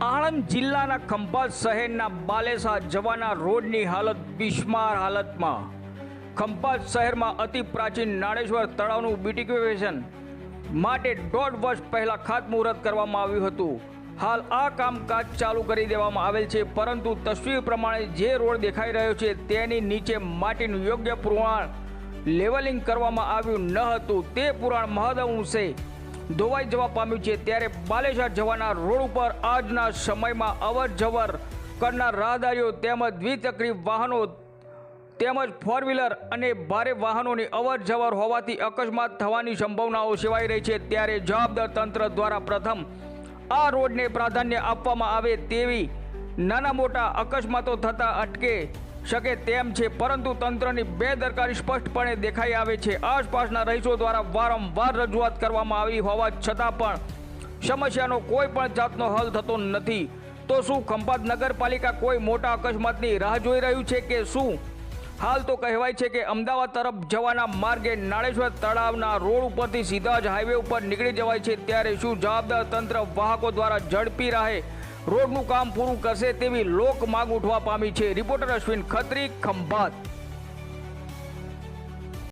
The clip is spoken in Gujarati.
આણંદ જિલ્લાના ખંભાત શહેરના બાલેસા જવાના રોડની હાલત બિસ્માર હાલતમાં। ખંભાત શહેરમાં અતિ પ્રાચીન નાણેશ્વર તળાવનું બ્યુટિફિકેશન માટે 1.5 વર્ષ પહેલા ખાતમુહૂર્ત કરવામાં આવ્યું હતું। હાલ આ કામકાજ ચાલુ કરી દેવામાં આવેલ છે, પરંતુ તસવીર પ્રમાણે જે રોડ દેખાઈ રહ્યો છે તેની નીચે માટીનું યોગ્ય પુરાણ લેવલિંગ કરવામાં આવ્યું ન હતું। તે પુરાણ મહદઅંશે ધોવાઈ જવા પામ્યું છે। ત્યારે બાલેસા જવાના રોડ ઉપર આજના સમયમાં અવર જવર કરનાર રાહદારીઓ તેમજ દ્વિચક્રી વાહનો તેમજ ફોર વ્હીલર અને ભારે વાહનોની અવર જવર હોવાથી અકસ્માત થવાની સંભાવનાઓ સેવાઈ રહી છે। ત્યારે જવાબદાર તંત્ર દ્વારા પ્રથમ આ રોડને પ્રાધાન્ય આપવામાં આવે તેવી નાના મોટા અકસ્માતો થતા અટકે શકે તેમ છે, પરંતુ તંત્રની બેદરકારી સ્પષ્ટપણે દેખાઈ આવે છે। આસપાસના રહીશો દ્વારા વારંવાર રજૂઆત કરવામાં આવી હોવા છતાં પણ સમસ્યાનો કોઈ પણ જાતનો હલ થતો નથી। તો શું ખંભાત નગરપાલિકા કોઈ મોટા અકસ્માતની રાહ જોઈ રહ્યું છે કે શું? હાલ તો કહેવાય છે કે અમદાવાદ તરફ જવાના માર્ગે નાણેશ્વર તળાવના રોડ ઉપરથી સીધા જ હાઈવે ઉપર નીકળી જવાય છે। ત્યારે શું જવાબદાર તંત્ર વાહકો દ્વારા ઝડપી રાહે રોડનું કામ પૂરું કરશે તેવી લોક માંગ ઉઠવા પામી છે। રિપોર્ટર અશ્વિન ખત્રી, ખંભાત।